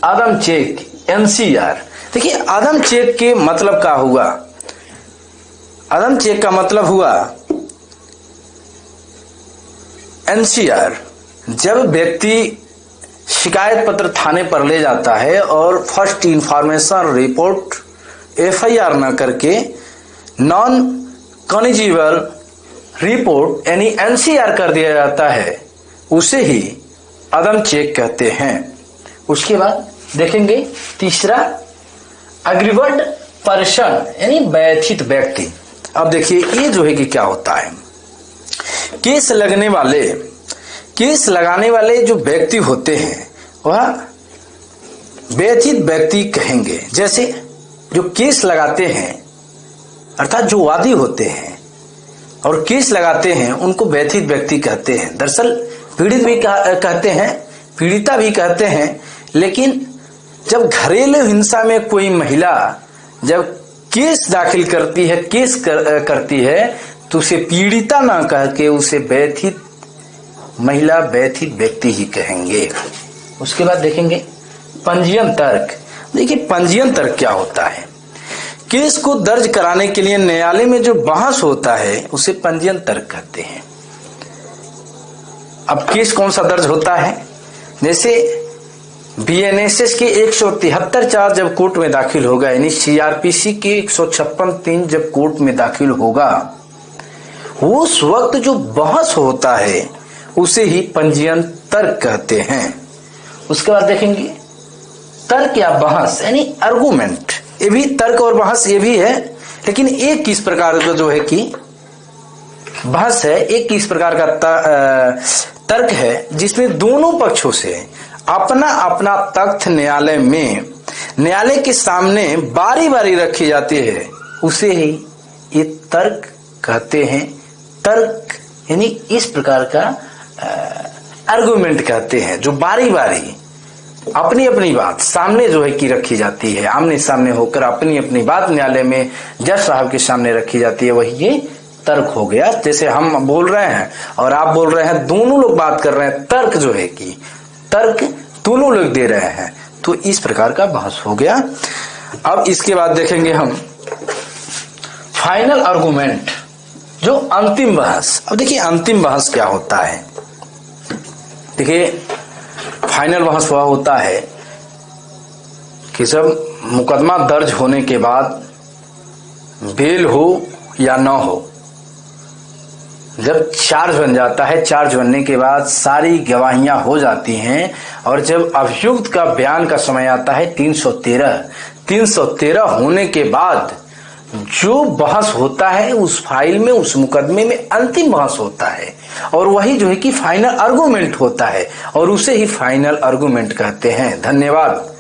अदम check NCR. देखिए अदम check के मतलब क्या हुआ, अदम चेक का मतलब हुआ एनसीआर। जब व्यक्ति शिकायत पत्र थाने पर ले जाता है और फर्स्ट इंफॉर्मेशन रिपोर्ट एफआईआर न करके नॉन कॉनिजिबल रिपोर्ट यानी एनसीआर कर दिया जाता है, उसे ही अदम चेक कहते हैं। उसके बाद देखेंगे तीसरा अग्रीवर्ड पर्सन यानी व्यथित व्यक्ति। अब देखिए ये जो है कि क्या होता है, केस लगाने वाले जो व्यक्ति होते हैं वह व्यथित व्यक्ति कहेंगे। जैसे जो केस लगाते हैं अर्थात जो वादी होते हैं और केस लगाते हैं उनको व्यथित व्यक्ति कहते हैं। दरअसल पीड़ित भी कहते हैं, पीड़िता भी कहते हैं, लेकिन जब घरेलू हिंसा में कोई महिला जब केस दाखिल करती है, करती है तो उसे पीड़िता ना कह के उसे व्यथित महिला व्यथित व्यक्ति ही कहेंगे। उसके बाद देखेंगे पंजीयन तर्क। देखिए पंजीयन तर्क क्या होता है, केस को दर्ज कराने के लिए न्यायालय में जो बहस होता है उसे पंजीयन तर्क कहते हैं। अब केस कौन सा दर्ज होता है, जैसे बीएनएसएस के 173 चार्ज जब कोर्ट में दाखिल होगा यानी सीआरपीसी के 156(3) जब कोर्ट में दाखिल होगा उस वक्त जो बहस होता है उसे ही पंजीयन तर्क कहते हैं। उसके बाद देखेंगे तर्क या बहस यानी आर्गुमेंट। ये भी तर्क और बहस ये भी है, लेकिन एक किस प्रकार का जो है कि बहस है, एक किस प्रकार का तर्क है जिसमें दोनों पक्षों से अपना अपना तथ्य न्यायालय के सामने बारी बारी रखी जाती है, उसे ही ये तर्क कहते हैं। तर्क यानी इस प्रकार का आर्गुमेंट कहते हैं जो बारी बारी अपनी अपनी बात सामने जो है कि रखी जाती है, आमने सामने होकर अपनी अपनी बात न्यायालय में जज साहब के सामने रखी जाती है, वही ये तर्क हो गया। जैसे हम बोल रहे हैं और आप बोल रहे हैं, दोनों लोग बात कर रहे हैं, तर्क जो है कि तर्क दोनों लोग दे रहे हैं, तो इस प्रकार का बहस हो गया। अब इसके बाद देखेंगे हम फाइनल आर्गुमेंट, जो अंतिम बहस। अब देखिए अंतिम बहस क्या होता है, देखिए फाइनल बहस वह होता है कि जब मुकदमा दर्ज होने के बाद बेल हो या न हो, जब चार्ज बन जाता है, चार्ज बनने के बाद सारी गवाहियां हो जाती हैं और जब अभियुक्त का बयान का समय आता है 313 होने के बाद जो बहस होता है उस फाइल में, उस मुकदमे में अंतिम बहस होता है और वही जो है कि फाइनल आर्गुमेंट होता है और उसे ही फाइनल आर्गुमेंट कहते हैं। धन्यवाद।